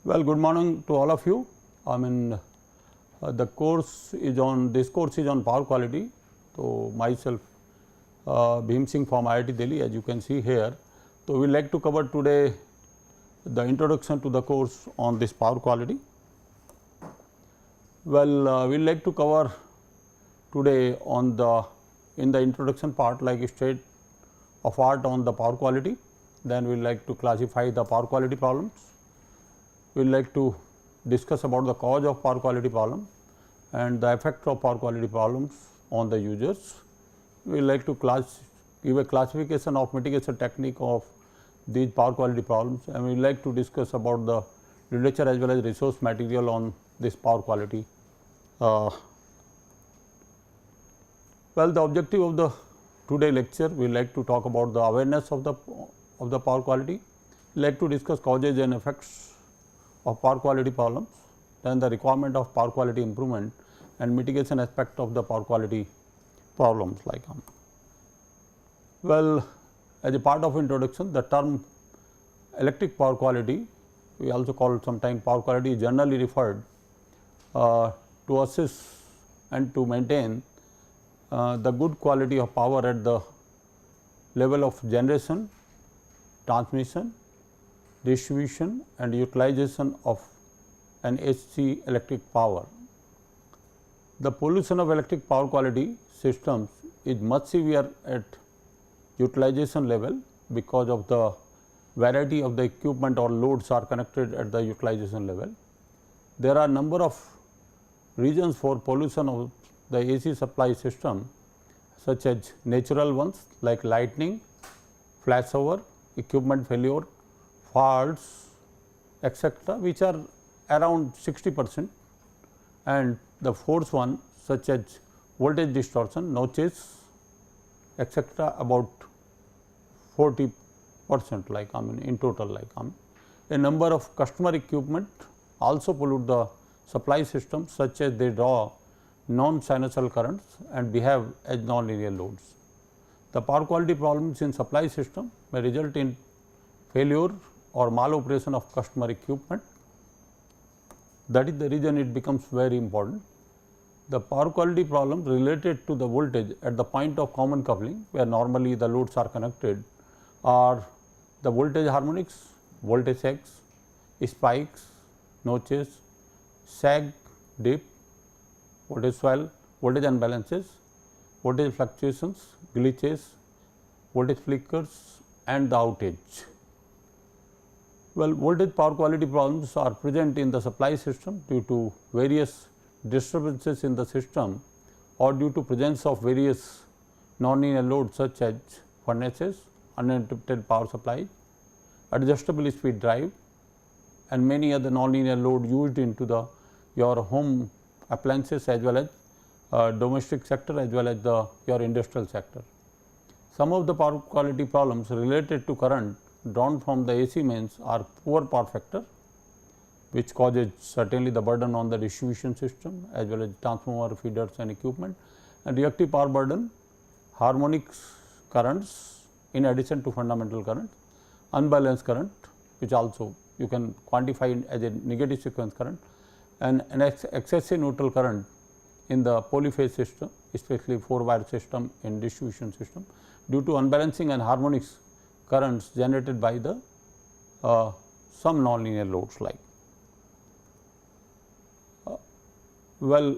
Well, good morning to all of you. I mean, the course is on this course is on power quality. So, myself Bhim Singh from IIT Delhi, as you can see here. So, we would like to cover today the introduction to the course on this power quality. Well, we would like to cover today on the in the introduction part like state of art on the power quality. Then we would like to classify the power quality problems. We would like to discuss about the cause of power quality problem and the effect of power quality problems on the users. We would like to give a classification of mitigation technique of these power quality problems, and we would like to discuss about the literature as well as resource material on this power quality. Well, the objective of the today lecture, we would like to talk about the awareness of the power quality. We would like to discuss causes and effects of power quality problems, then the requirement of power quality improvement and mitigation aspect of the power quality problems like. Well, as a part of introduction, the term electric power quality, we also call sometimes power quality, is generally referred to assess and to maintain the good quality of power at the level of generation, transmission, distribution and utilization of an AC electric power. The pollution of electric power quality systems is much severe at utilization level because of the variety of the equipment or loads are connected at the utilization level. There are number of reasons for pollution of the AC supply system, such as natural ones like lightning, flashover, equipment failure, faults, etc., which are around 60%, and the force one such as voltage distortion, notches, etc., about 40% like in total like a number of customer equipment also pollute the supply system, such as they draw non-sinusoidal currents and behave as nonlinear loads. The power quality problems in supply system may result in failure or maloperation of customer equipment. That is the reason it becomes very important. The power quality problem related to the voltage at the point of common coupling, where normally the loads are connected, are the voltage harmonics, voltage sags, spikes, notches, sag, dip, voltage swell, voltage unbalances, voltage fluctuations, glitches, voltage flickers and the outage. Well, voltage power quality problems are present in the supply system due to various disturbances in the system or due to presence of various nonlinear loads such as furnaces, uninterrupted power supply, adjustable speed drive and many other nonlinear load used into your home appliances as well as domestic sector as well as your industrial sector. Some of the power quality problems related to current drawn from the AC mains are poor power factor, which causes certainly the burden on the distribution system as well as transformer, feeders and equipment, and reactive power burden, harmonics currents in addition to fundamental current, unbalanced current, which also you can quantify as a negative sequence current, and an excessive neutral current in the polyphase system, especially 4-wire system in distribution system, due to unbalancing and harmonics currents generated by the some nonlinear loads like. Well,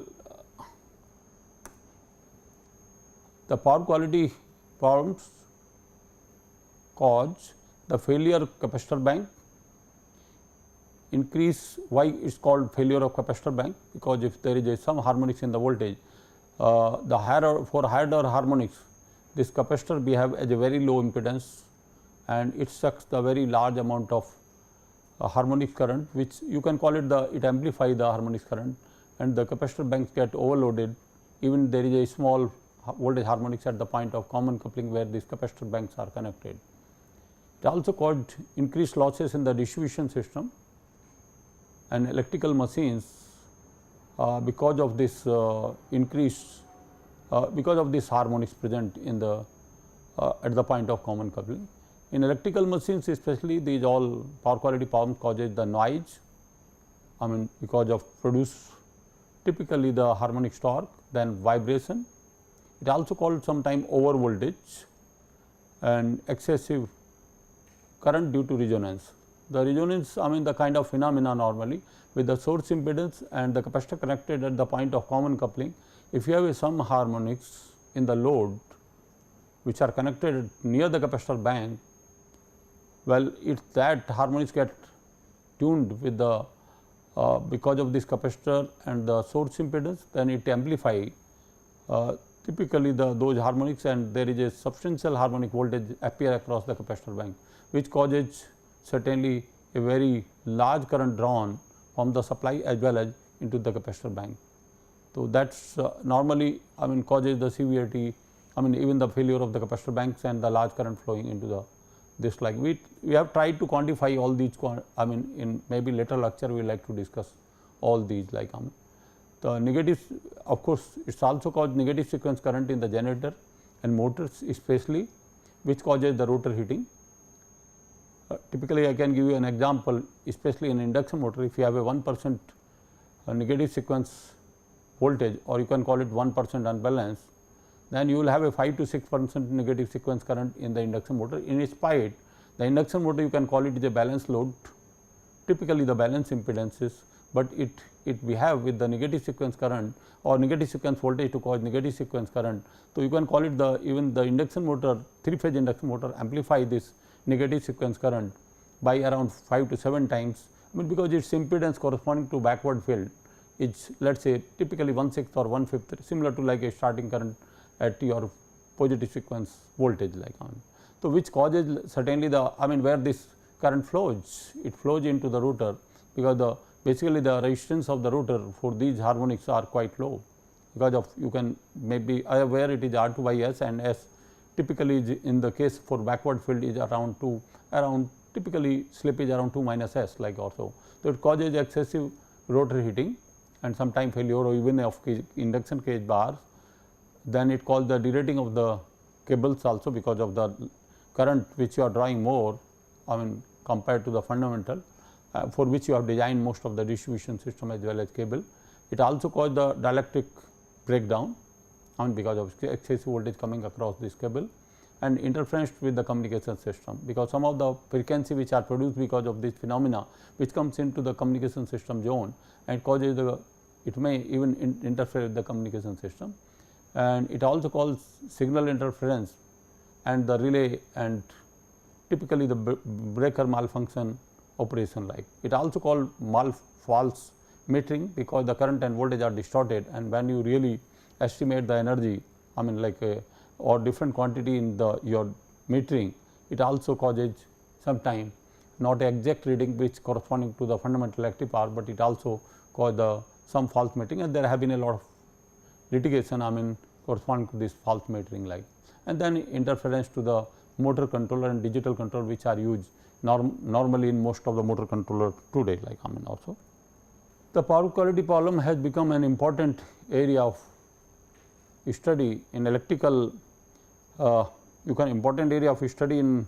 the power quality problems cause the failure capacitor bank. Increase, why it is called failure of capacitor bank? Because if there is some harmonics in the voltage, the higher order harmonics, this capacitor behave as a very low impedance and it sucks the very large amount of harmonic current, which you can call it it amplify the harmonic current, and the capacitor banks get overloaded. Even there is a small voltage harmonics at the point of common coupling where these capacitor banks are connected. It also caused increased losses in the distribution system and electrical machines because of this because of this harmonics present in the at the point of common coupling. In electrical machines especially, these all power quality problems causes the noise, because of produce typically the harmonic torque, then vibration. It also called sometime over voltage and excessive current due to resonance. The resonance the kind of phenomena normally with the source impedance and the capacitor connected at the point of common coupling. If you have some harmonics in the load which are connected near the capacitor bank, well, if that harmonics get tuned with the because of this capacitor and the source impedance, then it amplify typically those harmonics, and there is a substantial harmonic voltage appear across the capacitor bank, which causes certainly a very large current drawn from the supply as well as into the capacitor bank. So, that is normally causes the severity, even the failure of the capacitor banks and the large current flowing into the this, like we have tried to quantify all these in maybe later lecture we like to discuss all these, like the negative, of course, it is also called negative sequence current in the generator and motors especially, which causes the rotor heating. Typically I can give you an example, especially in induction motor. If you have a 1% negative sequence voltage, or you can call it 1% unbalanced, then you will have a 5 to 6% negative sequence current in the induction motor. In spite, the induction motor you can call it is a balanced load, typically the balance impedances, but it behave with the negative sequence current or negative sequence voltage to cause negative sequence current. So, you can call it even the induction motor, 3-phase induction motor amplify this negative sequence current by around 5 to 7 times, because its impedance corresponding to backward field is, let us say, typically 1/6 or 1/5, similar to like a starting current at your positive sequence voltage, like So, which causes certainly the where this current flows, it flows into the rotor, because basically the resistance of the rotor for these harmonics are quite low, because of you can maybe where it is R2 by S, and S typically is in the case for backward field is around 2, typically slippage around 2 minus S, like also. So, it causes excessive rotor heating and sometime failure or even of induction cage bars. Then it calls the derating of the cables also, because of the current which you are drawing more compared to the fundamental, for which you have designed most of the distribution system as well as cable. It also causes the dielectric breakdown because of excessive voltage coming across this cable, and interference with the communication system, because some of the frequency which are produced because of this phenomena which comes into the communication system zone and causes it may even interfere with the communication system. And it also calls signal interference and the relay and typically the breaker malfunction operation, like. It also called false metering, because the current and voltage are distorted, and when you really estimate the energy or different quantity in your metering, it also causes sometime not exact reading which corresponding to the fundamental active power, but it also cause some false metering, and there have been a lot of litigation corresponding to this false metering, like. And then interference to the motor controller and digital control, which are used normally in most of the motor controller today, like also. The power quality problem has become an important area of study in electrical, important area of study in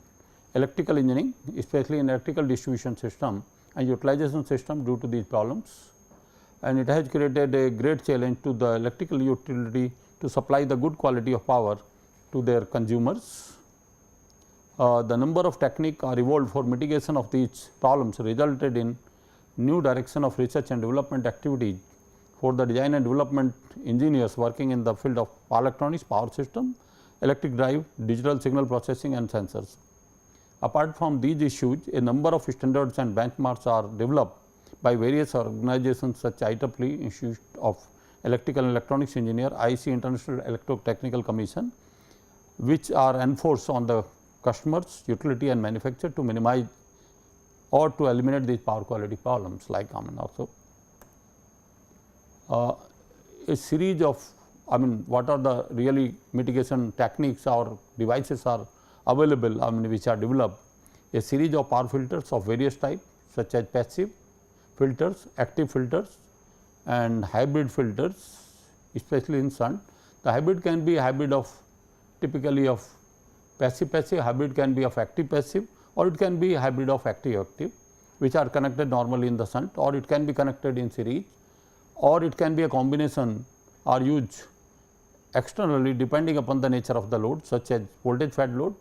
electrical engineering, especially in electrical distribution system and utilization system due to these problems. And it has created a great challenge to the electrical utility to supply the good quality of power to their consumers. The number of techniques are evolved for mitigation of these problems resulted in new direction of research and development activities for the design and development engineers working in the field of power electronics, power system, electric drive, digital signal processing and sensors. Apart from these issues, a number of standards and benchmarks are developed by various organizations such IEEE, Institute of Electrical and Electronics Engineer, IEC, International Electrotechnical Commission, which are enforced on the customers, utility and manufacturer to minimize or to eliminate these power quality problems, like also. A series of what are the really mitigation techniques or devices are available which are developed. A series of power filters of various types such as passive filters, active filters and hybrid filters, especially in sun. The hybrid can be hybrid of typically of passive, hybrid can be of active passive, or it can be hybrid of active. which are connected normally in the shunt, or it can be connected in series, or it can be a combination or used externally depending upon the nature of the load, such as voltage fed load.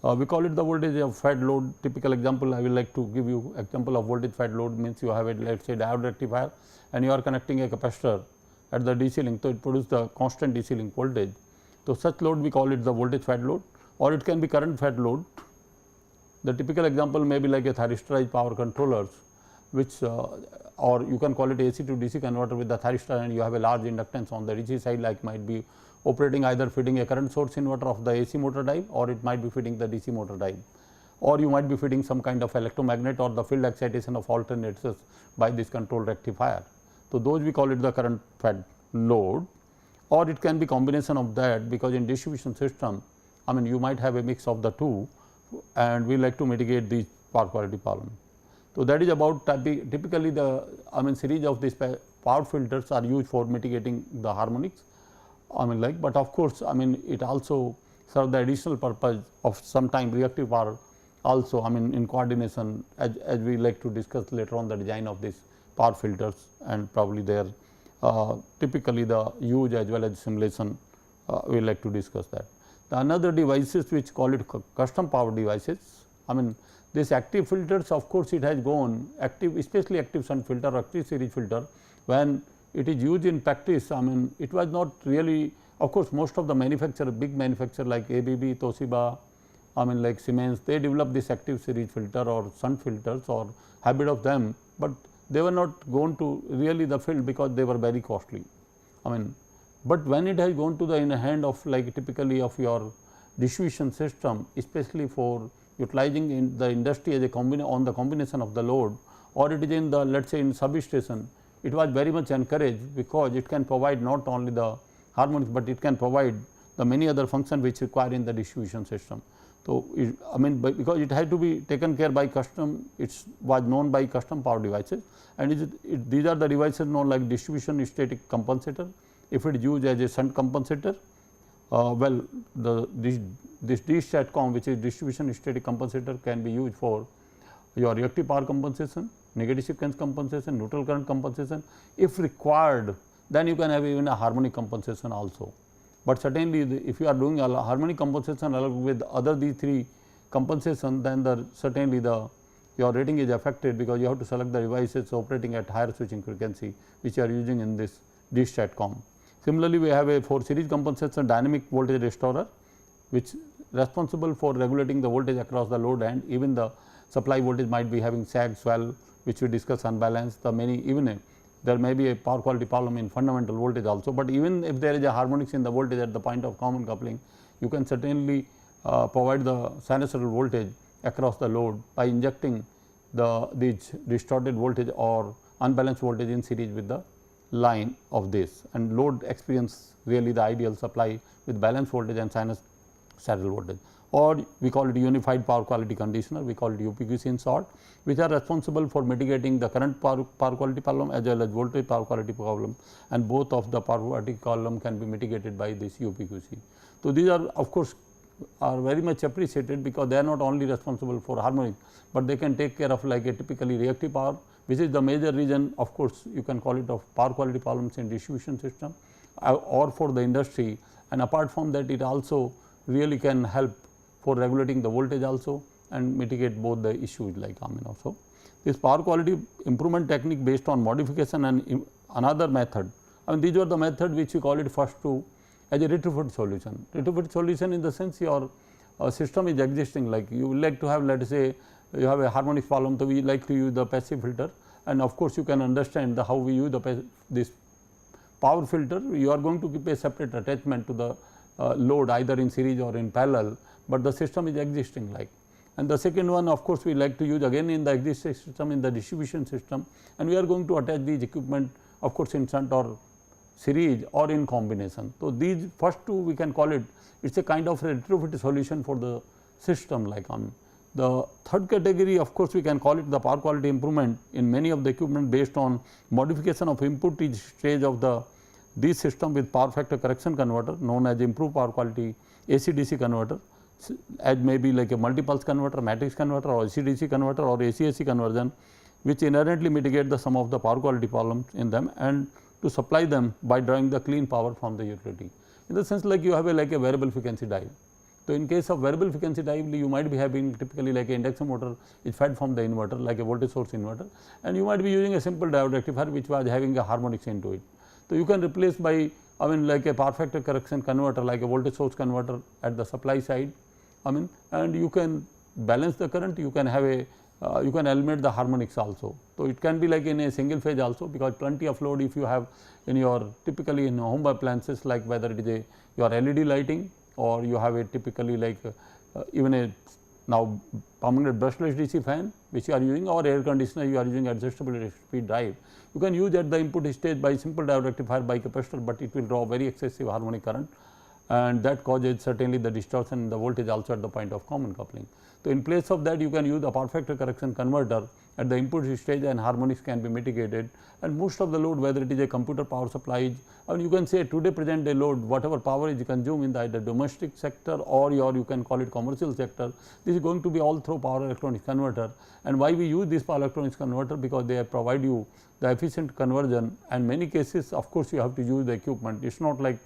We call it the voltage of fed load. Typical example, I will like to give you example of voltage fed load, means you have a, let us say, diode rectifier and you are connecting a capacitor at the DC link. So, it produces the constant DC link voltage. So, such load we call it the voltage fed load, or it can be current fed load. The typical example may be like a thyristorized power controllers, which or you can call it AC to DC converter with the thyristor, and you have a large inductance on the DC side, like might be operating either feeding a current source inverter of the AC motor drive, or it might be feeding the DC motor drive, or you might be feeding some kind of electromagnet or the field excitation of alternators by this control rectifier. So, those we call it the current fed load, or it can be combination of that, because in distribution system, I mean, you might have a mix of the two, and we like to mitigate the power quality problem. So, that is about typically the, I mean, series of these power filters are used for mitigating the harmonics, I mean, like, but of course, I mean, it also serve the additional purpose of sometime reactive power also, I mean, in coordination, as we like to discuss later on the design of these power filters, and probably their typically the use as well as simulation, we like to discuss that. The another devices which call it custom power devices, I mean, this active filters, of course, it has gone active, especially active shunt filter or active series filter. When it is used in practice, I mean, it was not really, of course, most of the manufacturer, big manufacturer like ABB, Toshiba, I mean, like Siemens, they developed this active series filter or shunt filters or hybrid of them, but they were not gone to really the field because they were very costly. I mean, but when it has gone to the in hand of like typically of your distribution system, especially for utilizing in the industry as a on the combination of the load, or it is in the, let us say, in substation, it was very much encouraged, because it can provide not only the harmonics, but it can provide the many other functions which require in the distribution system. So, I mean, because it had to be taken care by custom, it was known by custom power devices, and these are the devices known like distribution static compensator. If it is used as a shunt compensator, well, this DSTATCOM, which is distribution static compensator, can be used for your reactive power compensation, negative sequence compensation, neutral current compensation. If required, then you can have even a harmonic compensation also. But certainly, if you are doing a harmonic compensation along with other these three compensation, then certainly your rating is affected, because you have to select the devices operating at higher switching frequency, which you are using in this DSTATCOM. Similarly, we have a for series compensation dynamic voltage restorer, which responsible for regulating the voltage across the load, and even the supply voltage might be having sag, swell, which we discuss unbalanced. The many, even there may be a power quality problem in fundamental voltage also, but even if there is a harmonics in the voltage at the point of common coupling, you can certainly provide the sinusoidal voltage across the load by injecting these distorted voltage or unbalanced voltage in series with the line of this, and load experience really the ideal supply with balanced voltage and sinusoidal voltage, or we call it unified power quality conditioner, we call it UPQC in short, which are responsible for mitigating the current power quality problem as well as voltage power quality problem, and both of the power quality problem can be mitigated by this UPQC. So, these are of course are very much appreciated, because they are not only responsible for harmonic, but they can take care of like a typically reactive power, which is the major reason, of course, you can call it of power quality problems in distribution system or for the industry, and apart from that it also really can help for regulating the voltage also and mitigate both the issues like also. This power quality improvement technique based on modification and another method, I mean, these are the method which we call it first to as a retrofit solution. Retrofit solution in the sense your system is existing, like you would like to have, let us say you have a harmonics problem, so we like to use the passive filter, and of course, you can understand how we use this power filter. You are going to keep a separate attachment to the load either in series or in parallel, but the system is existing like. And the second one, of course, we like to use again in the existing system in the distribution system, and we are going to attach these equipment of course in shunt or series or in combination. So, these first two we can call it a kind of a retrofit solution for the system like on. The third category, of course, we can call it the power quality improvement in many of the equipment based on modification of input stage of this system with power factor correction converter known as improved power quality AC-DC converter. as maybe like a multipulse converter, matrix converter or AC-DC converter or AC-AC conversion, which inherently mitigate the some of the power quality problems in them and to supply them by drawing the clean power from the utility. In the sense like you have a like a variable frequency diode. So, in case of variable frequency diode, you might be having typically like a induction motor is fed from the inverter like a voltage source inverter, and you might be using a simple diode rectifier which was having a harmonics into it. So, you can replace by like a power factor correction converter like a voltage source converter at the supply side, and you can balance the current, you can have a you can eliminate the harmonics also. So, it can be like in a single phase also, because plenty of load if you have in your typically in home appliances, like whether it is a your LED lighting or you have a typically like even a now permanent brushless DC fan which you are using, or air conditioner you are using adjustable speed drive. You can use at the input stage by simple diode rectifier by capacitor, but it will draw very excessive harmonic current, and that causes certainly the distortion in the voltage also at the point of common coupling. So, in place of that you can use the power factor correction converter at the input stage, and harmonics can be mitigated, and most of the load, whether it is a computer power supply, you can say today present day load, whatever power is consumed in the either domestic sector or you can call it commercial sector, this is going to be all through power electronics converter. And why we use this power electronics converter? Because they provide you the efficient conversion, and many cases of course you have to use the equipment. It is not like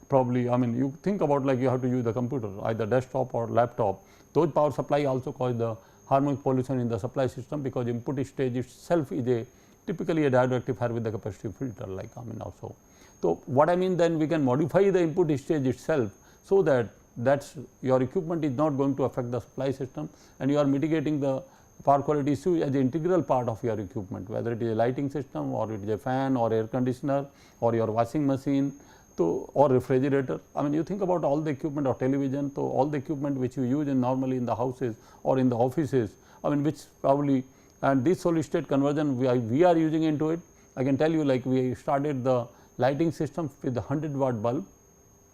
probably you think about like you have to use the computer, either desktop or laptop. Those power supply also cause the harmonic pollution in the supply system, because input stage itself is a typically a diode rectifier with the capacitive filter like also. So, what I mean then we can modify the input stage itself, so that your equipment is not going to affect the supply system, and you are mitigating the power quality issue as an integral part of your equipment, whether it is a lighting system or it is a fan or air conditioner or your washing machine. So, or refrigerator, you think about all the equipment or television, so all the equipment which you use in normally in the houses or in the offices, which probably, and this solid state conversion we are using into it. I can tell you like we started the lighting system with the 100 watt bulb,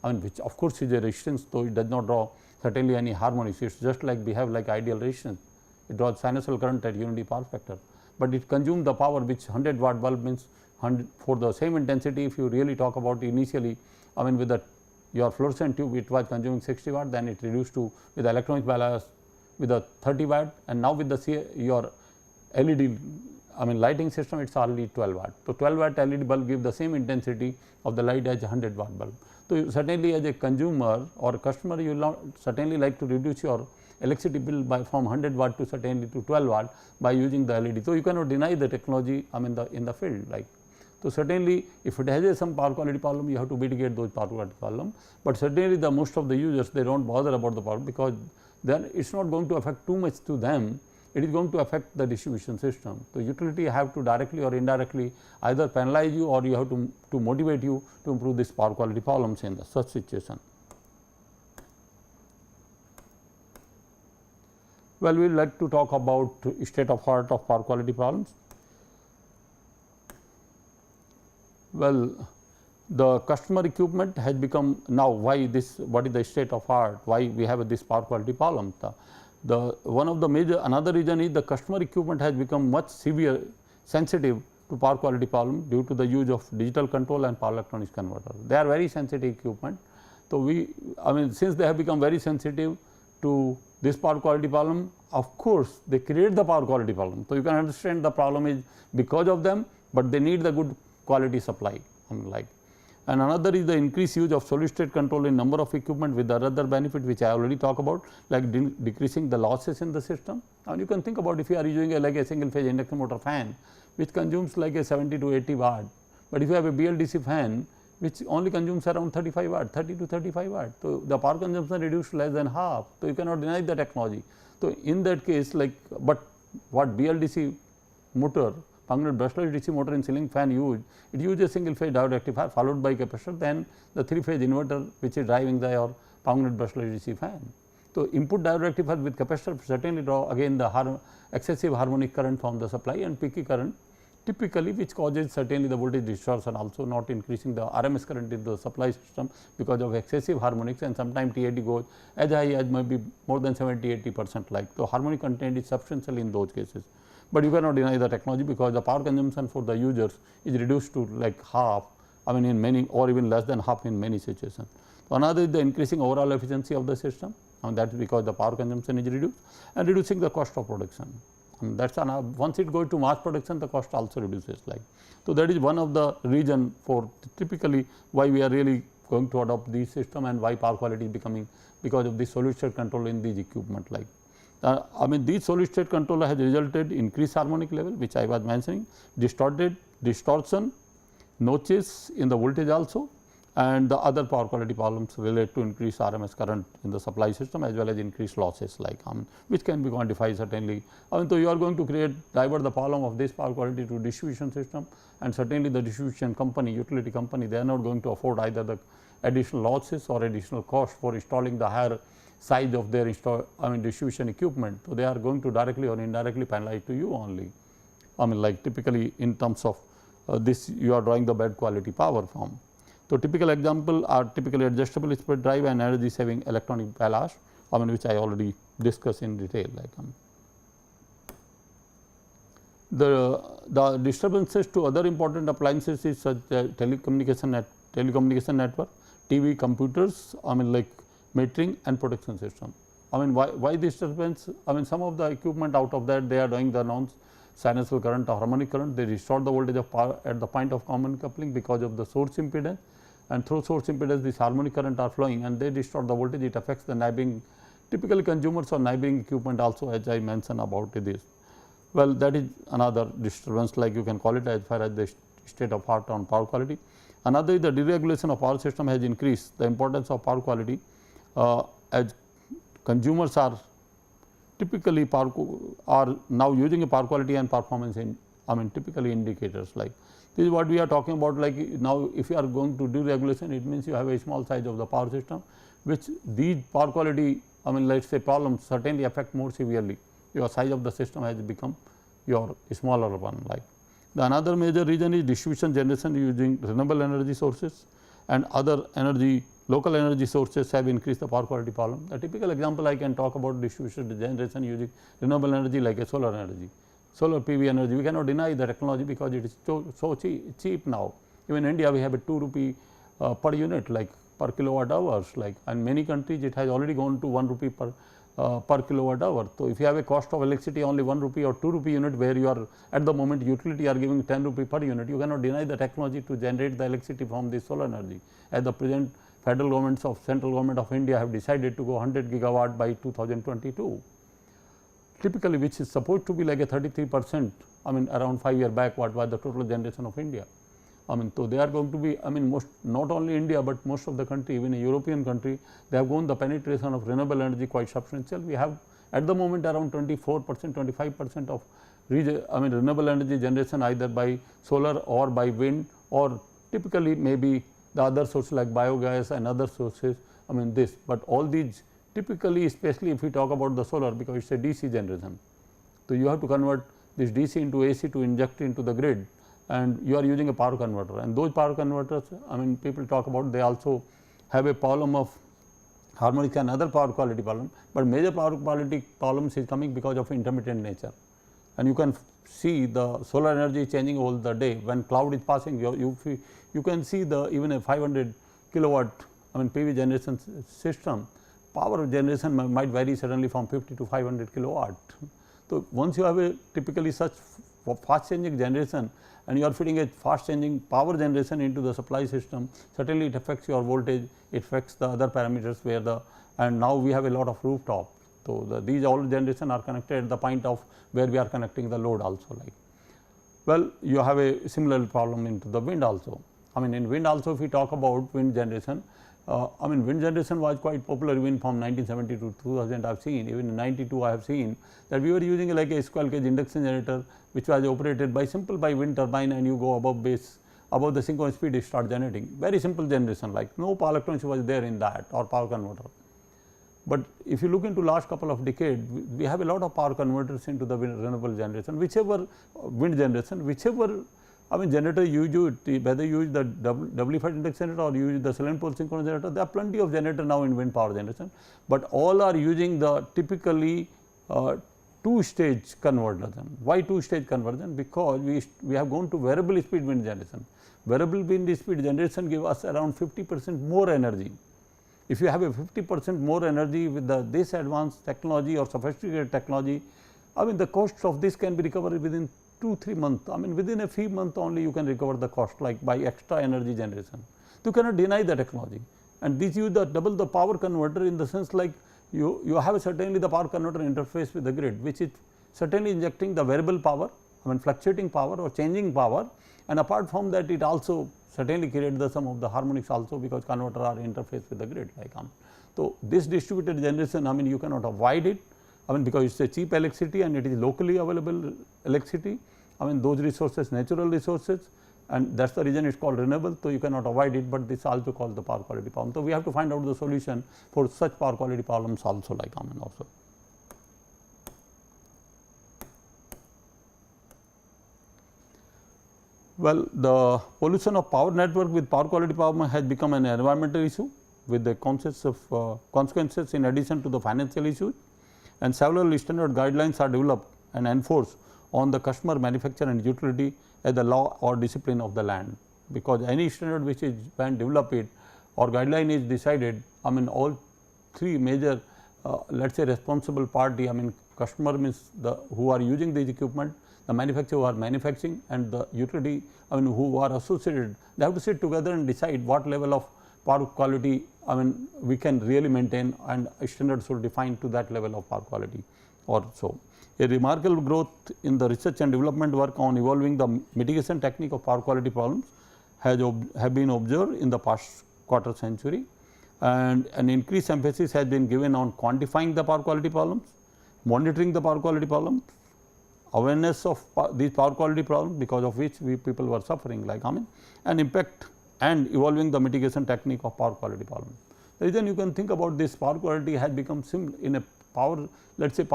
which of course is a resistance, though it does not draw certainly any harmonics, it is just like behave like ideal resistance, it draws sinusoidal current at unity power factor, but it consumes the power which 100 watt bulb means 100 for the same intensity. If you really talk about initially, with the your fluorescent tube it was consuming 60 watt, then it reduced to with the electronic balance with the 30 watt, and now with the your LED lighting system it is already 12 watt. So, 12 watt LED bulb give the same intensity of the light as a 100 watt bulb. So, certainly as a consumer or a customer you will certainly like to reduce your electricity bill by from 100 watt to certainly to 12 watt by using the LED. So, you cannot deny the technology in the field like. So, certainly if it has some power quality problem, you have to mitigate those power quality problem, but certainly the most of the users they do not bother about the power, because then it is not going to affect too much to them, it is going to affect the distribution system. So, utility have to directly or indirectly either penalize you or you have to motivate you to improve this power quality problems in the such situation. Well, we would like to talk about state of art of power quality problems. Well, the customer equipment has become now why this, what is the state of art, why we have this power quality problem. The one of the major another reason is the customer equipment has become much sensitive to power quality problem due to the use of digital control and power electronics converter. They are very sensitive equipment. So, since they have become very sensitive to this power quality problem, of course, they create the power quality problem. So, you can understand the problem is because of them, but they need the good quality supply and another is the increased use of solid state control in number of equipment with the other benefit which I already talked about, like decreasing the losses in the system. And you can think about if you are using like a single phase induction motor fan which consumes like a 70 to 80 watt, but if you have a BLDC fan which only consumes around 35 watt, 30 to 35 watt. So, the power consumption reduced less than half. So, you cannot deny the technology. So, in that case but what BLDC motor, permanent brushless DC motor in ceiling fan it uses single phase diode rectifier followed by capacitor, then the 3-phase inverter which is driving your permanent brushless DC fan. So, input diode rectifier with capacitor certainly draw again the excessive harmonic current from the supply and peaky current typically, which causes certainly the voltage distortion, also not increasing the RMS current in the supply system because of excessive harmonics, and sometimes TAD goes as high as maybe more than 70-80% like. So, harmonic content is substantial in those cases, but you cannot deny the technology because the power consumption for the users is reduced to like half, in many or even less than half in many situations. So, another is the increasing overall efficiency of the system. and that is because the power consumption is reduced and reducing the cost of production. That is once it goes to mass production, the cost also reduces like. So, that is one of the reason for typically why we are really going to adopt this system and why power quality is becoming because of this solid state control in these equipment like. This solid state control has resulted in increased harmonic level, which I was mentioning, distortion, notches in the voltage also, and the other power quality problems relate to increased RMS current in the supply system as well as increased losses like which can be quantified certainly. So, you are going to divert the problem of this power quality to distribution system, and certainly the distribution company, utility company, they are not going to afford either the additional losses or additional cost for installing the higher size of their distribution equipment. So, they are going to directly or indirectly penalize to you only. Like typically in terms of this you are drawing the bad quality power from. So, typical example are typically adjustable split drive and energy saving electronic ballast, which I already discussed in detail like. The disturbances to other important appliances is such as telecommunication network, TV, computers, like metering and protection system. Why disturbance? Some of the equipment out of that they are doing the non-sinusoidal current or harmonic current, they distort the voltage of power at the point of common coupling because of the source impedance, and through source impedance this harmonic current are flowing and they distort the voltage. It affects the neighboring, typically consumers or neighboring equipment also, as I mentioned about this. Well, that is another disturbance, like you can call it, as far as the state of art on power quality. Another is the deregulation of power system has increased the importance of power quality as consumers are typically are now using a power quality and performance in typically indicators like. This is what we are talking about, like now if you are going to do regulation, it means you have a small size of the power system, which these power quality let us say problems certainly affect more severely. Your size of the system has become your smaller one like. The another major reason is distribution generation using renewable energy sources and other local energy sources have increased the power quality problem. The typical example I can talk about distribution generation using renewable energy like a solar energy. Solar PV energy, we cannot deny the technology because it is so cheap now. Even in India we have a 2 rupee per unit like per kilowatt hours like, and many countries it has already gone to 1 rupee per kilowatt hour. So, if you have a cost of electricity only 1 rupee or 2 rupee unit, where you are at the moment utility are giving 10 rupee per unit, you cannot deny the technology to generate the electricity from this solar energy. At the present, federal governments of central government of India have decided to go 100 gigawatt by 2022. Typically, which is supposed to be like a 33%, around 5 years back, what was the total generation of India. So they are going to be, most not only India, but most of the country, even a European country, they have gone the penetration of renewable energy quite substantial. We have at the moment around 24%, 25% of renewable energy generation either by solar or by wind, or typically maybe the other sources like biogas and other sources, but all these typically, especially if we talk about the solar, because it is a DC generation. So you have to convert this DC into AC to inject into the grid, and you are using a power converter, and those power converters, people talk about, they also have a problem of harmonics and other power quality problem, but major power quality problems is coming because of intermittent nature. And you can see the solar energy changing all the day. When cloud is passing, you can see even a 500 kilowatt PV generation system, power generation might vary suddenly from 50 to 500 kilowatt. So once you have a typically such fast changing generation and you are feeding a fast changing power generation into the supply system, certainly it affects your voltage, it affects the other parameters where and now we have a lot of rooftop. So these all generation are connected at the point of where we are connecting the load also like. Well, you have a similar problem into the wind also. In wind also, if we talk about wind generation, wind generation was quite popular even from 1970 to 2000. I have seen, even in 92 I have seen that we were using like a squirrel cage induction generator, which was operated by wind turbine, and you go above the synchronous speed, it start generating. Very simple generation, like no power electronics was there in that or power converter. But if you look into last couple of decades, we have a lot of power converters into the renewable generation, whichever wind generation, whichever generator you use, whether you use the doubly fed induction generator or you use the silent pole synchronous generator, there are plenty of generator now in wind power generation, but all are using the typically two-stage conversion. Why two-stage conversion? Because we have gone to variable speed wind generation. Variable wind speed generation give us around 50% more energy. If you have a 50% more energy with this advanced technology or sophisticated technology, I mean the cost of this can be recovered within 2-3 months. I mean within a few months only you can recover the cost, like by extra energy generation. You cannot deny the technology, and this use the double the power converter, in the sense like you have certainly the power converter interface with the grid, which is certainly injecting the variable power, I mean fluctuating power or changing power, and apart from that it also certainly creates the some of the harmonics also, because converter are interface with the grid like So, this distributed generation, I mean you cannot avoid it, I mean because it is a cheap electricity and it is locally available electricity, I mean those resources natural resources, and that is the reason it is called renewable. So, you cannot avoid it, but this also called the power quality problem. So, we have to find out the solution for such power quality problems also like also. Well, the pollution of power network with power quality problem has become an environmental issue with the consequences in addition to the financial issues, and several standard guidelines are developed and enforced on the customer, manufacturer and utility as the law or discipline of the land, because any standard which is when developed or guideline is decided, I mean all three major let us say responsible party, I mean customer means the who are using these equipment, the manufacturer who are manufacturing, and the utility, I mean who are associated, they have to sit together and decide what level of power quality, I mean we can really maintain, and standards should define to that level of power quality or so. A remarkable growth in the research and development work on evolving the mitigation technique of power quality problems have been observed in the past quarter century, and an increased emphasis has been given on quantifying the power quality problems, monitoring the power quality problems, awareness of these power quality problems, because of which we people were suffering like and impact, and evolving the mitigation technique of power quality problem. The reason you can think about this power quality has become similar in a power, let us say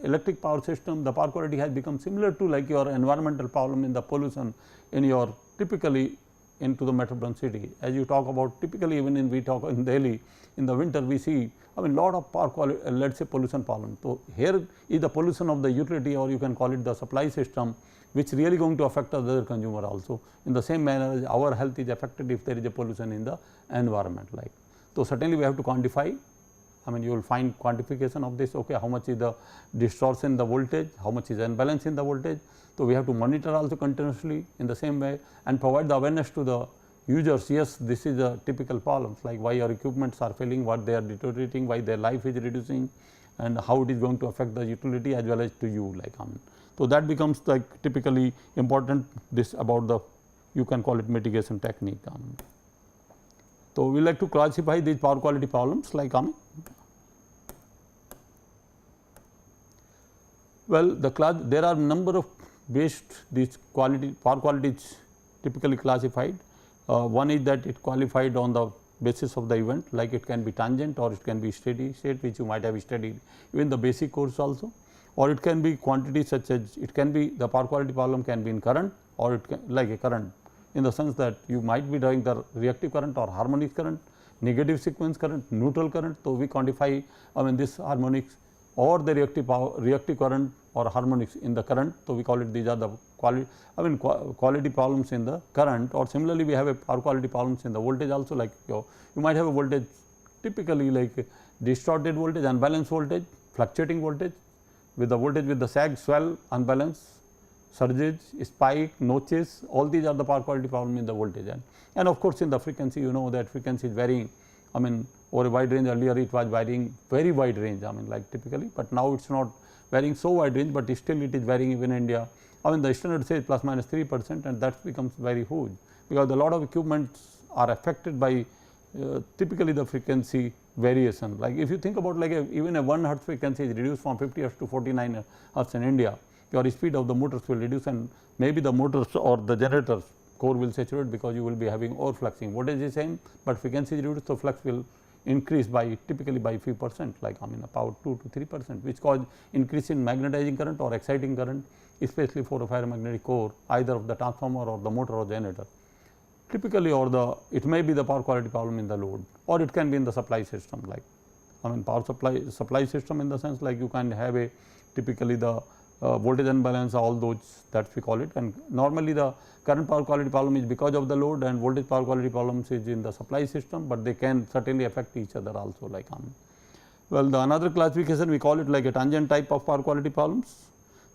electric power system, the power quality has become similar to like your environmental problem in the pollution in your typically into the metropolitan city. As you talk about typically, even in we talk in Delhi in the winter, we see I mean lot of power quality let us say pollution problem. So, here is the pollution of the utility, or you can call it the supply system, which really going to affect the other consumer also. In the same manner as our health is affected if there is a pollution in the environment like. So, certainly we have to quantify, I mean you will find quantification of this, okay, how much is the distortion in the voltage, how much is imbalance in the voltage. So, we have to monitor also continuously in the same way and provide the awareness to the users, yes this is a typical problems like why your equipments are failing, what they are deteriorating, why their life is reducing, and how it is going to affect the utility as well as to you like So, that becomes like typically important this about the you can call it mitigation technique. So, we like to classify these power quality problems like well there are number of based these quality power qualities typically classified. One is that it qualified on the basis of the event, like it can be tangent or it can be steady state, which you might have studied even the basic course also, or it can be quantity such as it can be the power quality problem can be in current, or it can like a current in the sense that you might be doing the reactive current or harmonic current, negative sequence current, neutral current. So, we quantify I mean this harmonics or the reactive current or harmonics in the current. So, we call it these are the quality quality problems in the current, or similarly we have a power quality problems in the voltage also, like you might have a voltage typically like distorted voltage, unbalanced voltage, fluctuating voltage with the voltage with the sag, swell, unbalance, surges, spike, notches, all these are the power quality problem in the voltage, and of course, in the frequency you know that frequency is varying, I mean over a wide range. Earlier it was varying very wide range, I mean like typically, but now it is not varying so wide range, but still it is varying even in India. I mean the standard says plus minus 3%, and that becomes very huge, because a lot of equipments are affected by typically the frequency variation. Like if you think about like even a 1 hertz frequency is reduced from 50 hertz to 49 hertz in India, your speed of the motors will reduce, and maybe the motors or the generators core will saturate, because you will be having overfluxing. Voltage is same, but frequency is reduced, so flux will increase by typically by few percent, like I mean about 2 to 3%, which cause increase in magnetizing current or exciting current, especially for a ferromagnetic core, either of the transformer or the motor or generator. Typically, or the it may be the power quality problem in the load, or it can be in the supply system, like I mean power supply system in the sense like you can have a typically the voltage unbalance, all those that we call it. And normally the current power quality problem is because of the load, and voltage power quality problems is in the supply system, but they can certainly affect each other also, like well, the another classification we call it like a tangent type of power quality problems.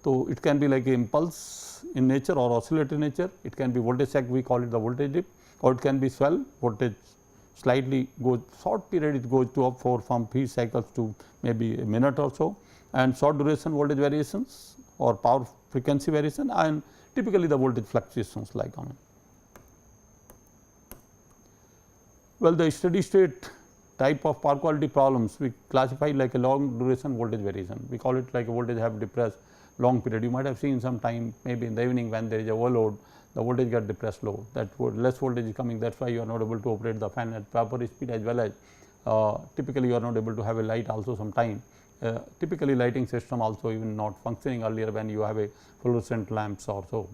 So, it can be like a impulse in nature or oscillatory nature, it can be voltage sag, we call it the voltage dip, or it can be swell, voltage slightly goes short period, it goes to up for from few cycles to maybe a minute or so, and short duration voltage variations or power frequency variation, and typically the voltage fluctuations like well, the steady state type of power quality problems we classify like a long duration voltage variation. We call it like a voltage have depressed long period. You might have seen some time maybe in the evening when there is a overload, the voltage get depressed low, that less voltage is coming, that is why you are not able to operate the fan at proper speed, as well as typically you are not able to have a light also some time. Typically lighting system also even not functioning earlier when you have a fluorescent lamps or so,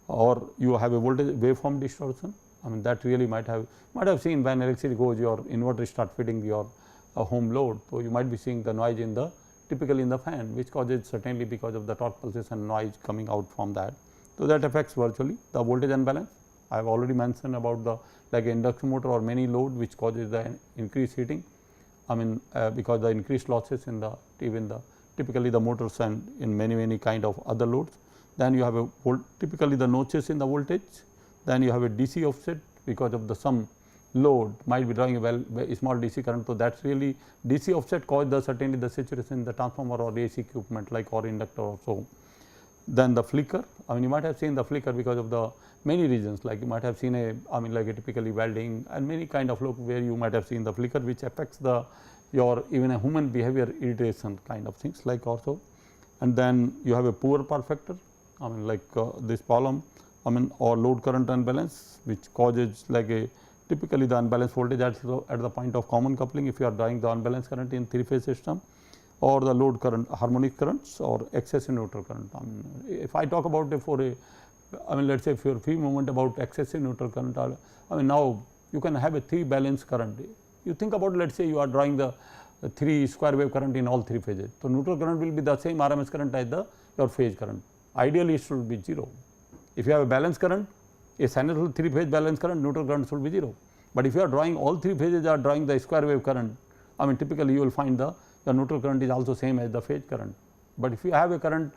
or you have a voltage waveform distortion. I mean that really might have seen when electricity goes, your inverter start feeding your home load. So, you might be seeing the noise in the typically in the fan, which causes certainly because of the torque pulses and noise coming out from that. So, that affects virtually the voltage unbalance. I have already mentioned about the like induction motor or many load which causes the increased heating. I mean because the increased losses in the even the typically the motors and in many kind of other loads. Then you have a typically the notches in the voltage. Then you have a DC offset because of the some load might be drawing a small DC current. So, that is really DC offset cause the certainly the saturation in the transformer or AC equipment like or inductor or so. Then the flicker, I mean you might have seen the flicker because of the many reasons, like you might have seen a I mean like a typically welding and many kind of look where you might have seen the flicker, which affects the your even a human behavior irritation kind of things like also. And then you have a poor power factor, I mean like this problem, I mean or load current unbalance, which causes like a typically the unbalanced voltage at the point of common coupling if you are drawing the unbalanced current in 3-phase system, or the load current harmonic currents or excessive neutral current. I mean if I talk about it for a I mean let us say for a few moment about excessive neutral current, I mean now you can have a 3 balanced current. You think about let us say you are drawing the 3 square wave current in all 3 phases. So, neutral current will be the same RMS current as the your phase current, ideally it should be 0. If you have a balanced current, a sinusoidal 3 phase balanced current, neutral current should be 0. But if you are drawing all 3 phases are drawing the square wave current, I mean typically you will find the neutral current is also same as the phase current. But if you have a current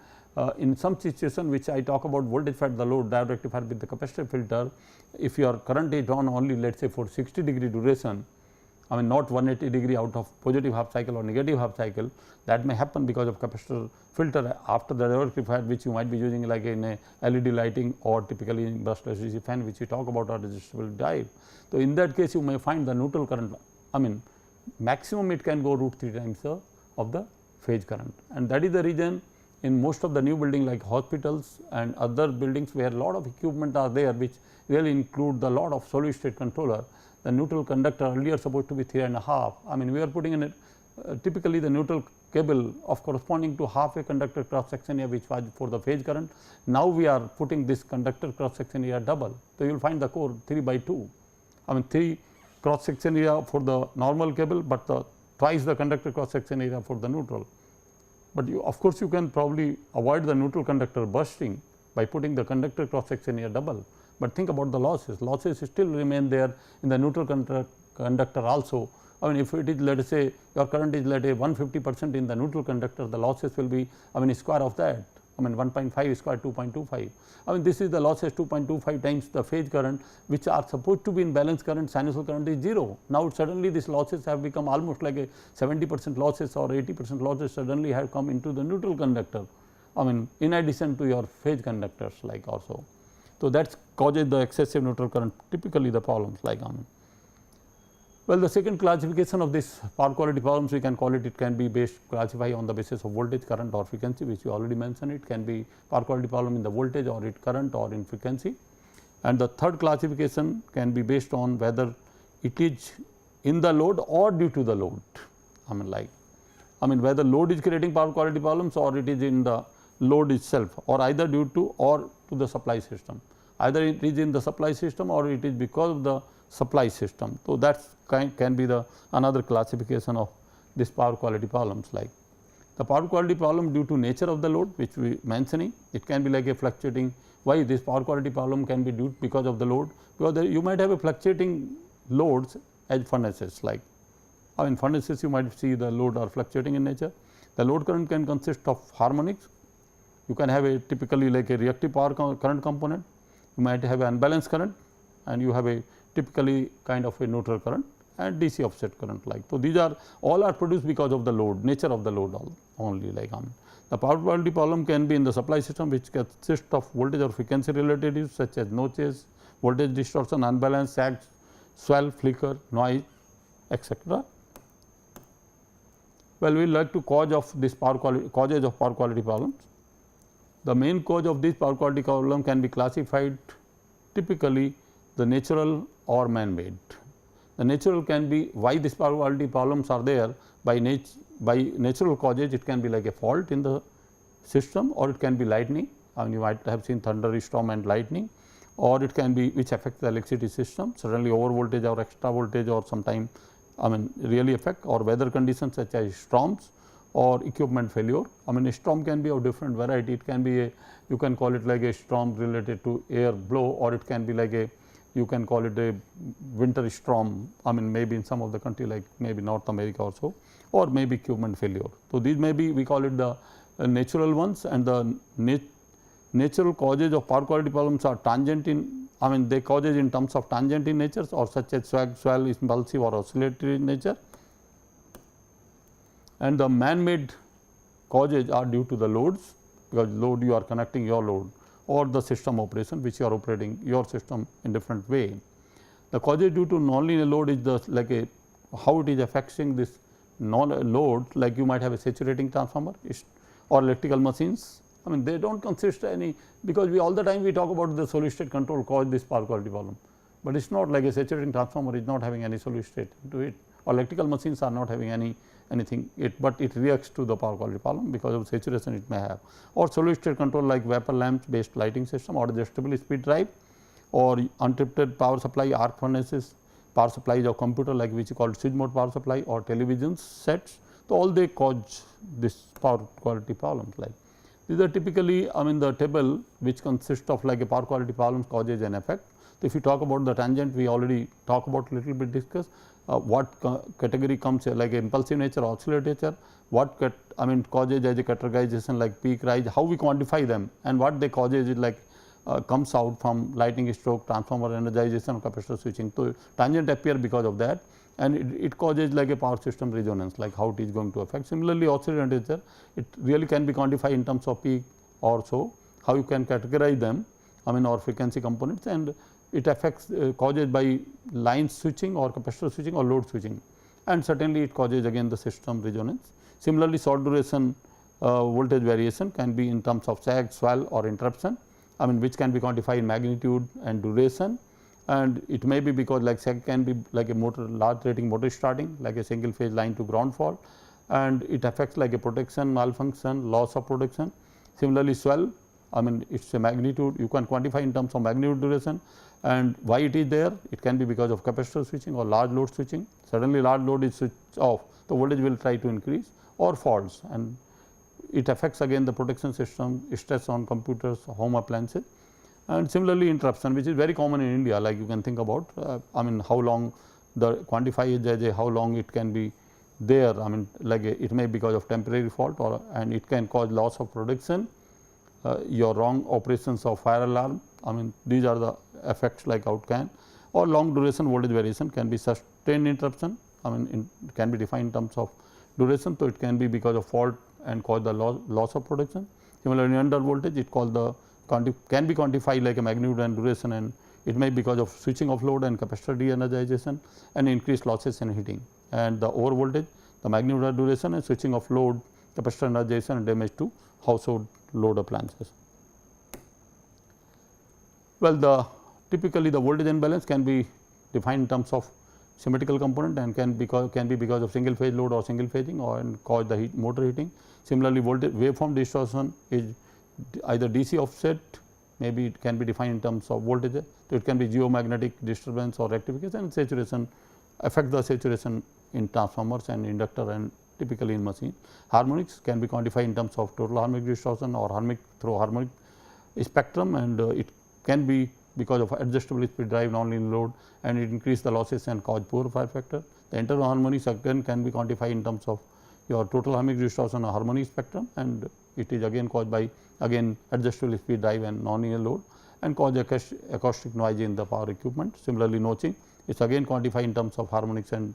in some situation which I talk about voltage fed the load diode rectifier with the capacitor filter, if your current is drawn only let us say for 60-degree duration, I mean not 180 degree out of positive half cycle or negative half cycle, that may happen because of capacitor filter after the diode rectifier, which you might be using like in a LED lighting or typically in brushless DC fan which we talk about or resistable diode. So, in that case you may find the neutral current, I mean maximum it can go √3 times of the phase current, and that is the reason in most of the new building like hospitals and other buildings where a lot of equipment are there which really include the lot of solid state controller, the neutral conductor earlier supposed to be 3.5. I mean we are putting in typically the neutral cable of corresponding to half a conductor cross section area which was for the phase current. Now we are putting this conductor cross section area double. So, you will find the core 3/2, I mean 3 cross section area for the normal cable, but twice the conductor cross section area for the neutral. But you of course, you can probably avoid the neutral conductor bursting by putting the conductor cross section area double, but think about the losses still remain there in the neutral conductor also. I mean if it is let us say your current is let us say 150% in the neutral conductor, the losses will be I mean square of that, I mean 1.5 square 2.25. I mean this is the losses 2.25 times the phase current which are supposed to be in balance current, sinusoidal current is 0. Now suddenly these losses have become almost like a 70% losses or 80% losses suddenly have come into the neutral conductor, I mean in addition to your phase conductors like also. So, that causes the excessive neutral current typically the problems like well, the second classification of this power quality problems we can call it can be based classify on the basis of voltage, current or frequency, which we already mentioned. It can be power quality problem in the voltage or it current or in frequency. And the third classification can be based on whether it is in the load or due to the load. I mean whether load is creating power quality problems or it is in the load itself, or either due to or to the supply system. Either it is in the supply system or it is because of the supply system. So, that can be the another classification of this power quality problems like. The power quality problem due to nature of the load which we mentioning, it can be like a fluctuating. Why this power quality problem can be due because of the load? Because there you might have a fluctuating loads as furnaces, like in furnaces you might see the load are fluctuating in nature. The load current can consist of harmonics. You can have a typically like a reactive power current component, you might have an unbalanced current, and you have a typically kind of a neutral current and DC offset current like. So, these are all are produced because of the load, nature of the load only like. The power quality problem can be in the supply system which consists of voltage or frequency related issues such as notches, voltage distortion, unbalance, sag, swell, flicker, noise, etc. Well, we will like to causes of power quality problems. The main cause of this power quality problem can be classified typically the natural or man made. The natural can be why this power quality problems are there by natural causes. It can be like a fault in the system, or it can be lightning. You might have seen thunder, storm and lightning, or it can be which affects the electricity system, certainly over voltage or extra voltage, or sometime really affect, or weather conditions such as storms or equipment failure. A storm can be of different variety. It can be you can call it like a storm related to air blow, or it can be like you can call it a winter storm, maybe in some of the country like maybe North America or so, or maybe equipment failure. So, these may be we call it the natural ones, and the natural causes of power quality problems are tangent in they causes in terms of tangent in nature, or such as sag, swell, impulsive or oscillatory in nature, and the man made causes are due to the loads, because load you are connecting your load, or the system operation which you are operating your system in different way. The causes due to nonlinear load is the like a how it is affecting this load, like you might have a saturating transformer or electrical machines. They do not consist any, because we all the time we talk about the solid state control cause this power quality problem, but it is not like a saturating transformer is not having any solid state into it, or electrical machines are not having anything, but it reacts to the power quality problem because of saturation it may have, or solid state control like vapor lamps based lighting system, or adjustable speed drive, or untreated power supply, arc furnaces, power supplies of computer like which is called switch mode power supply, or television sets. So, all they cause this power quality problems like. These are typically the table which consists of like a power quality problems, causes and effect. So, if you talk about the tangent, we already talk about little bit discuss what category comes like impulsive nature, oscillatory nature, what causes as a categorization like peak, rise, how we quantify them, and what they causes is like comes out from lightning stroke, transformer energization, capacitor switching. So, tangent appear because of that, and it causes like a power system resonance, like how it is going to affect. Similarly, oscillatory nature, it really can be quantified in terms of peak or so, how you can categorize them, or frequency components, and it affects causes by line switching or capacitor switching or load switching, and certainly it causes again the system resonance. Similarly, short duration voltage variation can be in terms of sag, swell or interruption, which can be quantified in magnitude and duration, and it may be because like sag can be like a motor, large rating motor starting like a single phase line to ground fault, and it affects like a protection malfunction, loss of protection. Similarly, swell, it is a magnitude you can quantify in terms of magnitude, duration, and why it is there. It can be because of capacitor switching or large load switching. Suddenly large load is switched off, the voltage will try to increase, or faults, and it affects again the protection system, stress on computers, home appliances. And similarly, interruption, which is very common in India, like you can think about how long the quantify is as a how long it can be there, like it may be because of temporary fault, or and it can cause loss of production, your wrong operations of fire alarm. These are the effects like how it can, or long duration voltage variation can be sustained interruption, it can be defined in terms of duration. So, it can be because of fault and cause the loss of production. Similarly, under voltage it called the can be quantified like a magnitude and duration, and it may be because of switching of load and capacitor de-energization and increased losses in heating, and the over voltage, the magnitude and duration, and switching of load, capacitor energization and damage to household load appliances. Well, typically the voltage imbalance can be defined in terms of symmetrical component, and can be because of single phase load or single phasing, or and cause the motor heating. Similarly, voltage waveform distortion is either DC offset, maybe it can be defined in terms of voltage. So, it can be geomagnetic disturbance or rectification, and saturation affect the saturation in transformers and inductor and typically in machine. Harmonics can be quantified in terms of total harmonic distortion or harmonic through harmonic spectrum, and it can be because of adjustable speed drive nonlinear load, and it increase the losses and cause poor fire factor. The internal harmonics again can be quantified in terms of your total harmonic distortion or harmonic spectrum, and it is again caused by again adjustable speed drive and nonlinear load, and cause acoustic noise in the power equipment. Similarly, notching is again quantified in terms of harmonics and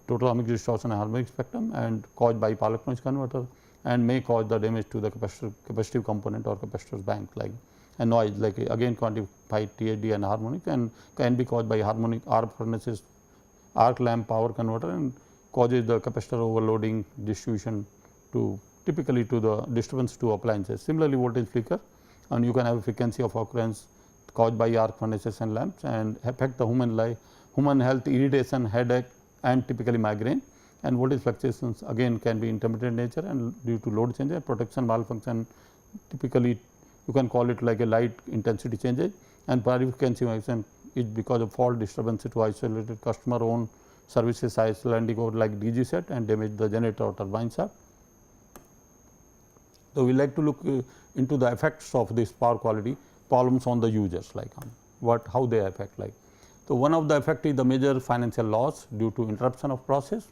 total harmonic distortion and harmonic spectrum, and caused by Power electronics converter, and may cause the damage to the capacitive component or capacitor's bank, like and noise, like again quantified THD and harmonic, and can be caused by harmonic arc furnaces, arc lamp power converter, and causes the capacitor overloading distribution to typically to the disturbance to appliances. Similarly, voltage flicker, and you can have a frequency of occurrence caused by arc furnaces and lamps, and affect the human life, human health, irritation, headache, and typically migraine. And voltage fluctuations again can be intermittent nature and due to load changes, protection malfunction, typically you can call it like a light intensity changes, and power frequency variation is because of fault disturbance to isolated customer owned services Icelandic or like DG set and damage the generator or turbine shaft. So, we like to look into the effects of this power quality problems on the users, like how they affect, like. So, one of the effect is the major financial loss due to interruption of process.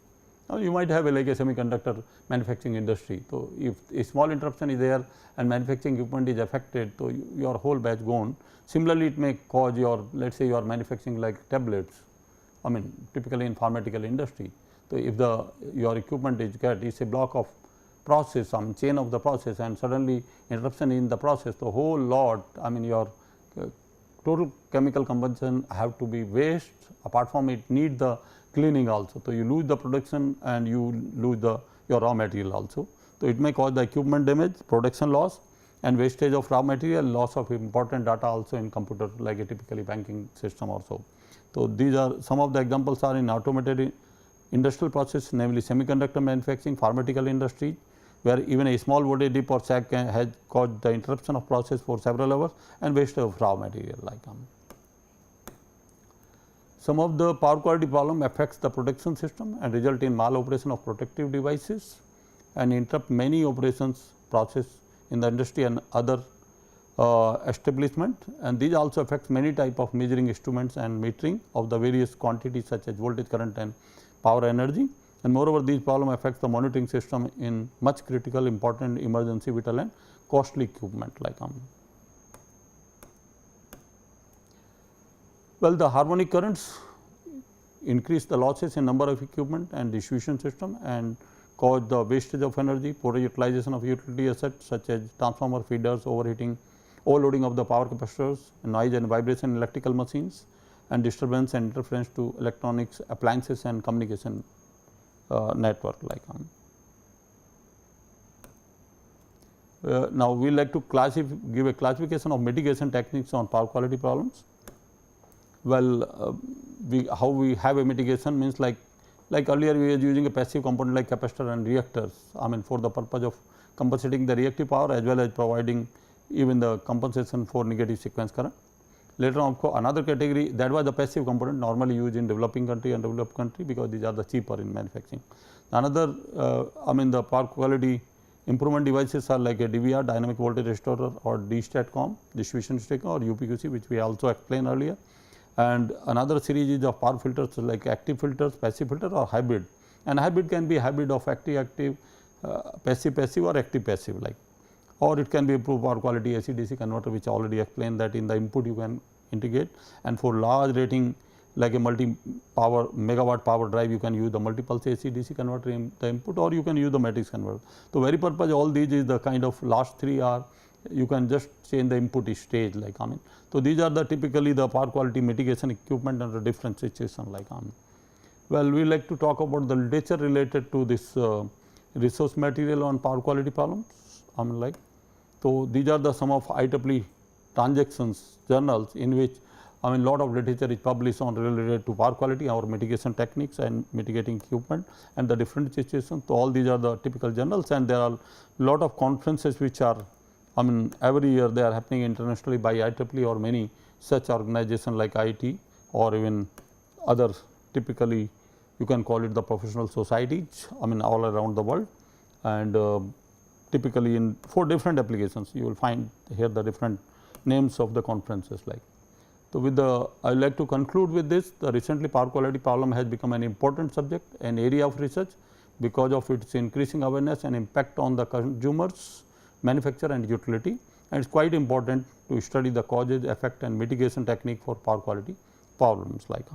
Now, you might have like a semiconductor manufacturing industry. So, if a small interruption is there and manufacturing equipment is affected, so your whole batch gone. Similarly, it may cause your, let us say you are manufacturing like tablets, I mean typically in pharmaceutical industry. So, if your equipment is it's a block of process, some chain of the process, and suddenly interruption in the process, the whole lot, I mean your total chemical combustion have to be waste, apart from it need the cleaning also. So, you lose the production and you lose your raw material also. So, it may cause the equipment damage, production loss, and wastage of raw material, loss of important data also in computer like a typically banking system also. So, these are some of the examples are in automated industrial process, namely semiconductor manufacturing, pharmaceutical industry, where even a small voltage dip or sag has caused the interruption of process for several hours and waste of raw material, like. Some of the power quality problem affects the protection system and result in maloperation of protective devices and interrupt many operations process in the industry and other establishment, and these also affects many type of measuring instruments and metering of the various quantities such as voltage, current, and power energy. And moreover, these problem affects the monitoring system in much critical, important, emergency, vital, and costly equipment, like. Well, the harmonic currents increase the losses in number of equipment and distribution system and cause the wastage of energy, poor utilization of utility assets such as transformer, feeders, overheating, overloading of the power capacitors, noise and vibration in electrical machines, and disturbance and interference to electronics, appliances, and communication network, like. Now, we like to give a classification of mitigation techniques on power quality problems. Well, how we have a mitigation means like earlier we were using a passive component like capacitor and reactors, I mean for the purpose of compensating the reactive power as well as providing even the compensation for negative sequence current. Later on, another category that was the passive component normally used in developing country and developed country, because these are the cheaper in manufacturing. Another I mean the power quality improvement devices are like a DVR, dynamic voltage restorer, or DStatCom, distribution sticker, or UPQC, which we also explained earlier. And another series is of power filters like active filters, passive filter, or hybrid, and hybrid can be hybrid of active passive or active passive, like, or it can be improved power quality AC DC converter, which I already explained that in the input you can integrate, and for large rating like a multi power megawatt power drive you can use the multipulse AC DC converter in the input, or you can use the matrix converter. So, very purpose all these is the kind of last three are you can just change the input stage, like. So, these are the typically the power quality mitigation equipment under different situation, like. Well, we like to talk about the literature related to this resource material on power quality problems, like. So, these are the some of IEEE transactions journals in which lot of literature is published on related to power quality or mitigation techniques and mitigating equipment and the different situations. So, all these are the typical journals, and there are lot of conferences which are every year they are happening internationally by IEEE or many such organization like IIT or even other typically you can call it the professional societies, I mean all around the world, and typically in 4 different applications you will find here the different names of the conferences like. So, with the I would like to conclude with this, the recently power quality problem has become an important subject, an area of research because of its increasing awareness and impact on the consumers, manufacturer and utility, and it is quite important to study the causes, effect and mitigation technique for power quality problems like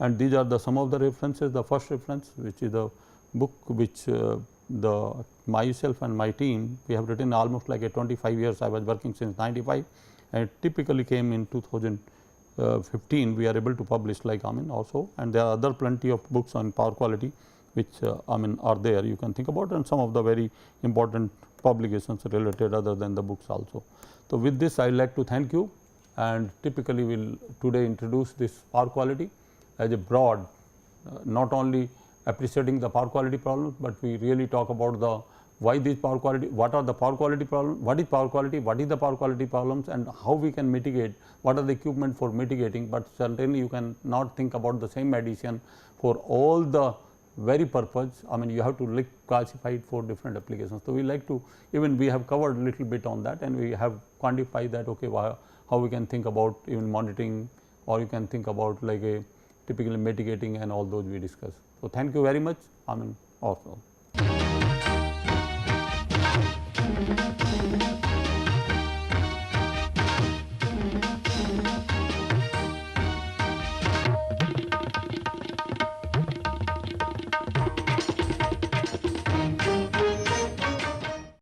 and these are the some of the references. The first reference, which is the book which the myself and my team we have written almost like a 25 years. I was working since 95 and it typically came in 2015 we are able to publish like also, and there are other plenty of books on power quality which are there you can think about, and some of the very important publications related other than the books also. So, with this I would like to thank you, and typically we will today introduce this power quality as a broad not only appreciating the power quality problems, but we really talk about the why these power quality, what are the power quality problems, what is power quality, what is the power quality problems and how we can mitigate, what are the equipment for mitigating, but certainly you can not think about the same medicine for all the very purpose. You have to classify it for different applications. So, we like to even we have covered a little bit on that, and we have quantified that okay, how we can think about even monitoring, or you can think about like a typically mitigating and all those we discussed. So, thank you very much. Also.